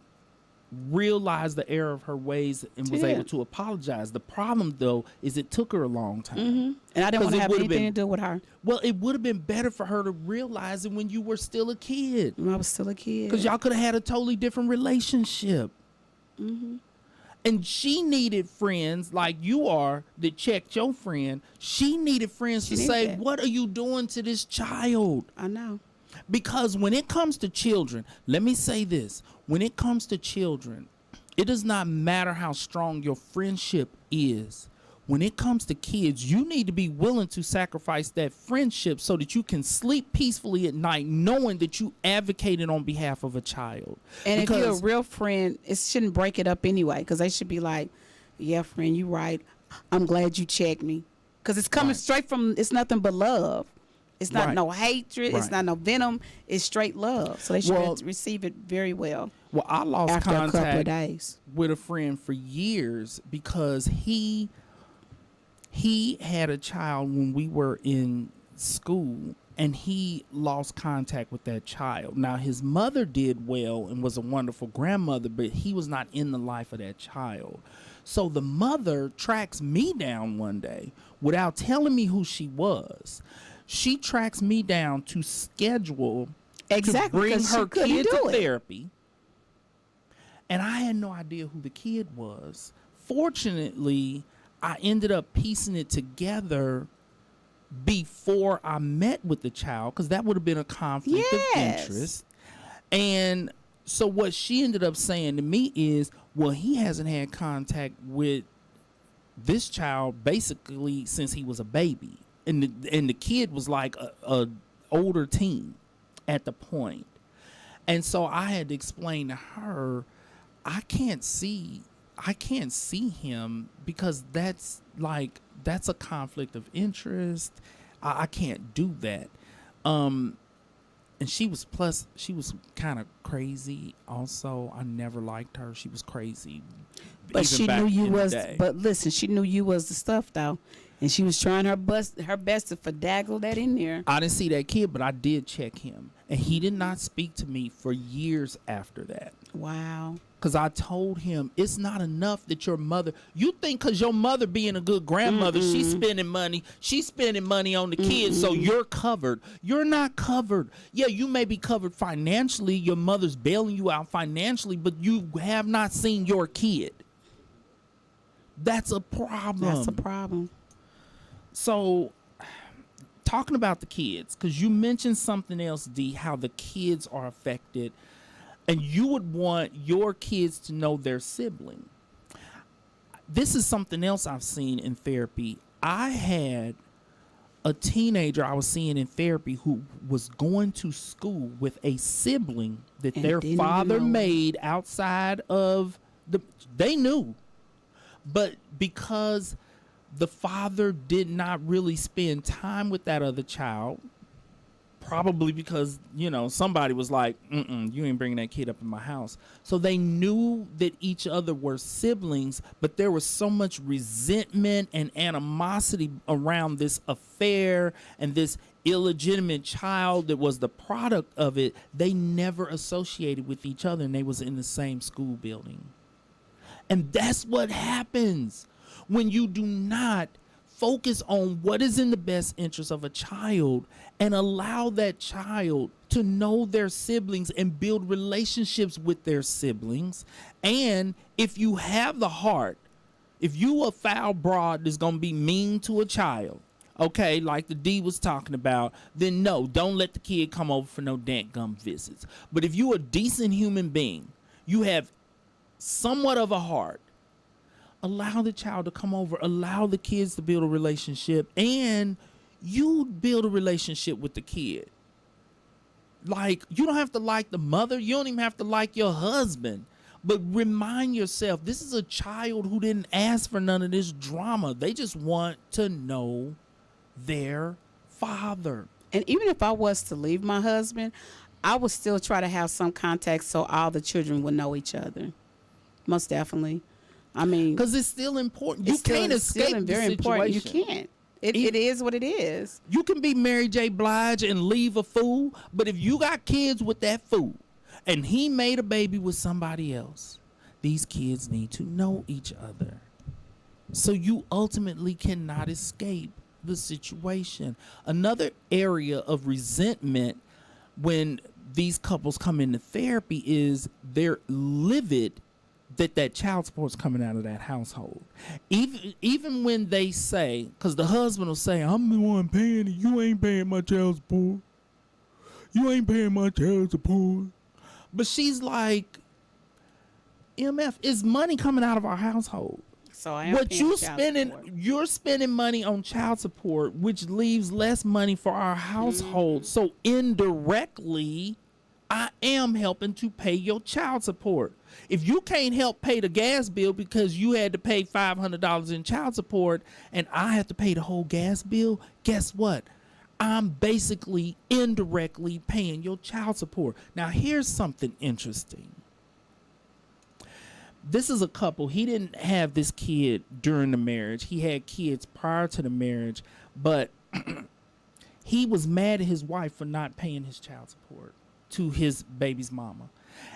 realized the error of her ways and was able to apologize. The problem, though, is it took her a long time.
And I didn't want to have anything to do with her.
Well, it would have been better for her to realize it when you were still a kid.
When I was still a kid.
Because y'all could have had a totally different relationship. And she needed friends like you are that checked your friend. She needed friends to say, what are you doing to this child?
I know.
Because when it comes to children, let me say this. When it comes to children, it does not matter how strong your friendship is. When it comes to kids, you need to be willing to sacrifice that friendship so that you can sleep peacefully at night knowing that you advocated on behalf of a child.
And if you're a real friend, it shouldn't break it up anyway, because they should be like, yeah, friend, you right. I'm glad you checked me. Because it's coming straight from, it's nothing but love. It's not no hatred. It's not no venom. It's straight love. So they should receive it very well.
Well, I lost
after
contact
a couple of days
with a friend for years because he had a child when we were in school, and he lost contact with that child. Now, his mother did well and was a wonderful grandmother, but he was not in the life of that child. So the mother tracks me down one day without telling me who she was. She tracks me down to schedule to bring her kid to therapy. And I had no idea who the kid was. Fortunately, I ended up piecing it together before I met with the child, because that would have been a conflict of interest. And so what she ended up saying to me is, well, he hasn't had contact with this child basically since he was a baby. And the kid was like a older teen at the point. And so I had to explain to her, I can't see him because that's a conflict of interest. I can't do that. And she was kind of crazy also. I never liked her. She was crazy.
But she knew you was, but listen, she knew you was the stuff though. And she was trying her best to finagle that in there.
I didn't see that kid, but I did check him. And he did not speak to me for years after that.
Wow.
Because I told him, it's not enough that your mother, you think because your mother being a good grandmother, she's spending money on the kids, so you're covered. You're not covered. Yeah, you may be covered financially. Your mother's bailing you out financially, but you have not seen your kid. That's a problem.
That's a problem.
So talking about the kids, because you mentioned something else, D, how the kids are affected, and you would want your kids to know their sibling. This is something else I've seen in therapy. I had a teenager I was seeing in therapy who was going to school with a sibling that
And
their
didn't
father
know.
made outside of they knew, but because the father did not really spend time with that other child, probably because, somebody was like, you ain't bringing that kid up in my house. So they knew that each other were siblings, but there was so much resentment and animosity around this affair and this illegitimate child that was the product of it. They never associated with each other, and they was in the same school building. And that's what happens when you do not focus on what is in the best interest of a child and allow that child to know their siblings and build relationships with their siblings. And if you have the heart, if you a foul broad that's going to be mean to a child, okay, like the D was talking about, then no, don't let the kid come over for no dadgum visits. But if you a decent human being, you have somewhat of a heart, allow the child to come over, allow the kids to build a relationship, and you build a relationship with the kid. Like, you don't have to like the mother, you don't even have to like your husband, but remind yourself, this is a child who didn't ask for none of this drama. They just want to know their father.
And even if I was to leave my husband, I would still try to have some contact so all the children would know each other. Most definitely. I mean,
Because it's still important. You
it's still-
can't
it's still
escape the
very important. You
situation.
can't. It is what it is.
You can be Mary J. Blige and leave a fool, but if you got kids with that fool and he made a baby with somebody else, these kids need to know each other. So you ultimately cannot escape the situation. Another area of resentment when these couples come into therapy is they're livid that child support's coming out of that household. Even when they say, because the husband will say, I'm the one paying it, you ain't paying my child support. You ain't paying my child support. But she's like, MF, is money coming out of our household.
So I am
What
paying
you
child
spending,
support.
you're spending money on child support, which leaves less money for our household. So indirectly, I am helping to pay your child support. If you can't help pay the gas bill because you had to pay $500 in child support and I have to pay the whole gas bill, guess what? I'm basically indirectly paying your child support. Now, here's something interesting. This is a couple. He didn't have this kid during the marriage. He had kids prior to the marriage, but he was mad at his wife for not paying his child support to his baby's mama.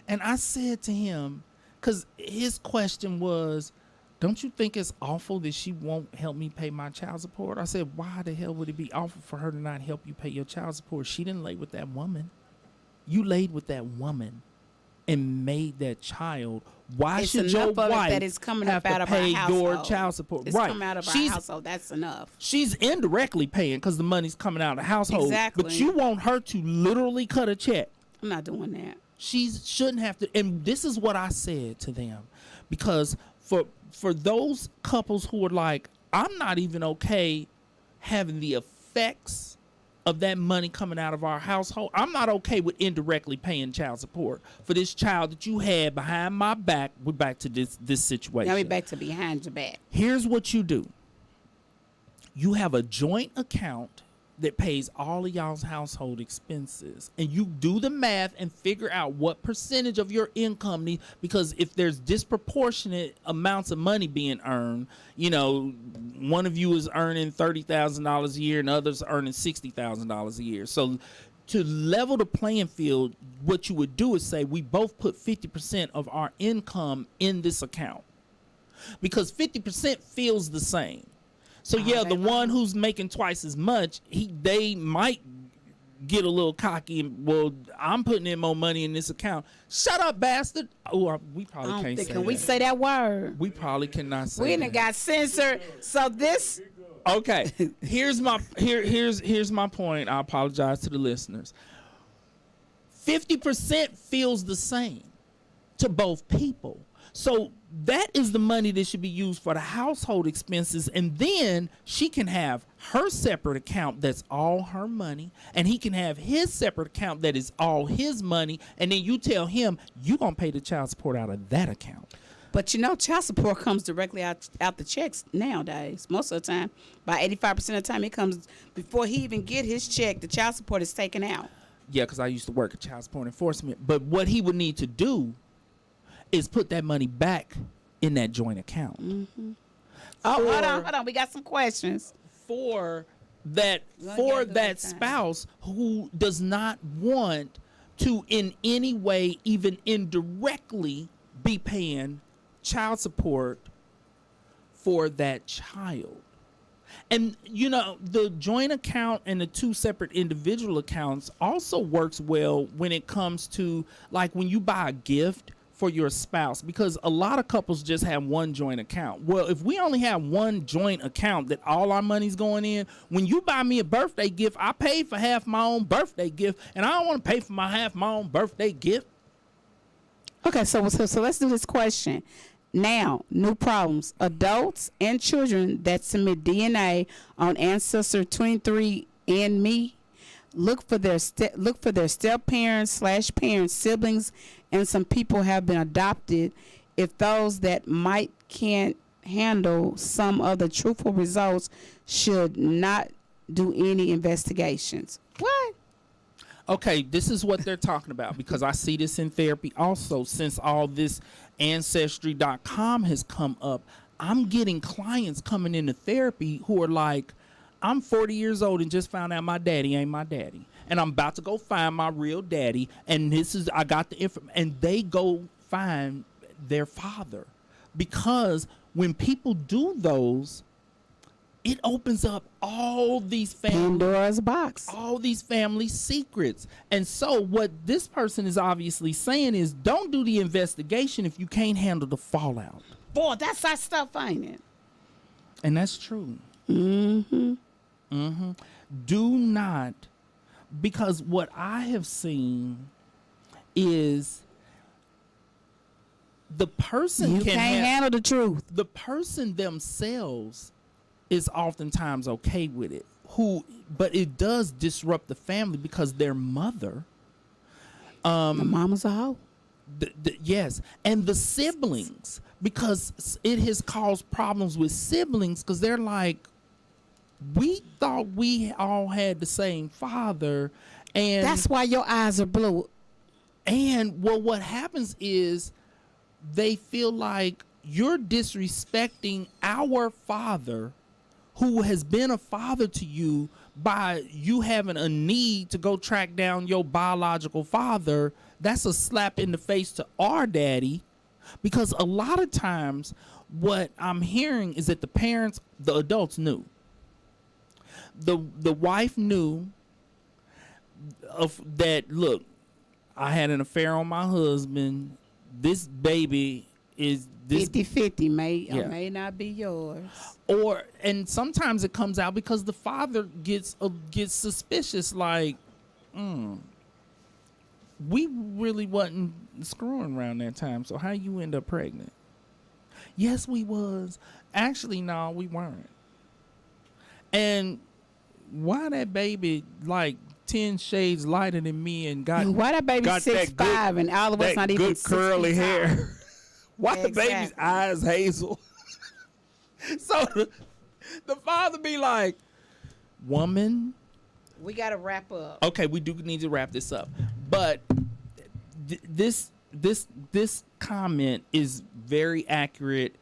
And I said to him, because his question was, don't you think it's awful that she won't help me pay my child support? I said, why the hell would it be awful for her to not help you pay your child support? She didn't lay with that woman. You laid with that woman and made that child. Why
It's
should your
enough of it
wife
that it's coming
have
up out
to
of our
pay your
household.
child support?
It's
right.
coming out of our
She's-
household. That's enough.
She's indirectly paying because the money's coming out of the household.
Exactly.
But you want her to literally cut a check.
I'm not doing that.
She shouldn't have to. And this is what I said to them, because for those couples who are like, I'm not even okay having the effects of that money coming out of our household. I'm not okay with indirectly paying child support for this child that you had behind my back. We're back to this situation.
Now we back to behind your back.
Here's what you do. You have a joint account that pays all of y'all's household expenses, and you do the math and figure out what percentage of your income need, because if there's disproportionate amounts of money being earned, one of you is earning $30,000 a year and others earning $60,000 a year. So to level the playing field, what you would do is say we both put 50% of our income in this account, because 50% feels the same. So yeah, the one who's making twice as much, they might get a little cocky and, well, I'm putting in more money in this account. Shut up, bastard. Oh, we probably can't say
Can we
that.
say that word?
We probably cannot say
We
that.
done got censored. So this
Okay. Here's my point. I apologize to the listeners. 50% feels the same to both people. So that is the money that should be used for the household expenses, and then she can have her separate account that's all her money, and he can have his separate account that is all his money, and then you tell him you're going to pay the child support out of that account.
But you know, child support comes directly out the checks nowadays. Most of the time, by 85% of the time, it comes before he even get his check. The child support is taken out.
Yeah, because I used to work at child support enforcement. But what he would need to do is put that money back in that joint account.
Mm-hmm. Hold on. We got some questions.
For that spouse who does not want to in any way, even indirectly, be paying child support for that child. And, you know, the joint account and the two separate individual accounts also works well when it comes to, like, when you buy a gift for your spouse, because a lot of couples just have one joint account. Well, if we only have one joint account that all our money's going in, when you buy me a birthday gift, I paid for half my own birthday gift, and I don't want to pay for half my own birthday gift.
Okay, so let's do this question. Now, new problems. Adults and children that submit DNA on Ancestor23andMe look for their step parents / parents, siblings, and some people have been adopted. If those that might can't handle some of the truthful results, should not do any investigations. What?
Okay, this is what they're talking about, because I see this in therapy also. Since all this Ancestry.com has come up, I'm getting clients coming into therapy who are like, I'm 40 years old and just found out my daddy ain't my daddy, and I'm about to go find my real daddy, and I got the info, and they go find their father. Because when people do those, it opens up all these
Pandora's box,
all these family secrets. And so what this person is obviously saying is, don't do the investigation if you can't handle the fallout.
Boy, that's our stuff, ain't it?
And that's true.
Mm-hmm.
Mm-hmm. Do not, because what I have seen is the person
you can't handle the truth.
The person themselves is oftentimes okay with it, but it does disrupt the family, because their mother,
the mama's a hoe.
Yes, and the siblings, because it has caused problems with siblings, because they're like, we thought we all had the same father, and
that's why your eyes are blue.
And well, what happens is they feel like you're disrespecting our father, who has been a father to you, by you having a need to go track down your biological father. That's a slap in the face to our daddy, because a lot of times what I'm hearing is that the adults knew. The wife knew of that, look, I had an affair on my husband. This baby is this
50-50 may not be yours.
And sometimes it comes out because the father gets suspicious, like, we really wasn't screwing around that time, so how you end up pregnant? Yes, we was. Actually, no, we weren't. And why that baby like 10 shades lighter than me, and
why that baby 6'5" and all of us not even
good curly hair? Why
Exactly.
the baby's eyes hazel?
So the father be like, woman,
we gotta wrap up.
okay, we do need to wrap this up, but this comment is very accurate.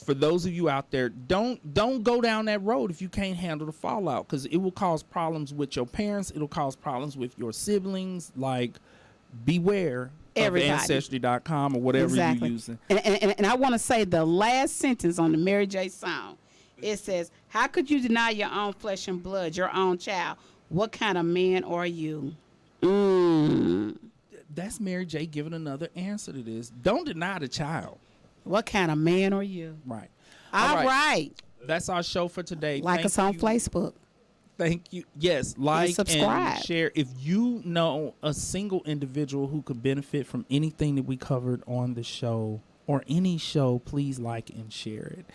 For those of you out there, don't go down that road if you can't handle the fallout, because it will cause problems with your parents. It'll cause problems with your siblings. Like, beware
Everybody.
of Ancestry.com or whatever
Exactly.
you're using.
And I want to say the last sentence on the Mary J. song. It says, how could you deny your own flesh and blood, your own child? What kind of man are you?
That's Mary J. giving another answer to this. Don't deny the child.
What kind of man are you?
Right.
All right.
That's our show for today.
Like
Thank
us on
you.
Facebook.
Thank you. Yes, like and
subscribe.
share. If you know a single individual who could benefit from anything that we covered on the show or any show, please like and share it.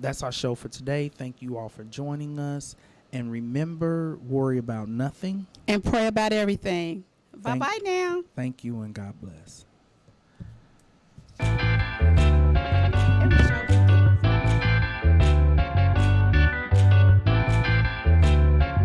That's our show for today. Thank you all for joining us. And remember, worry about nothing.
And pray about everything.
Thank-
Bye-bye now.
Thank you and God bless.
Every show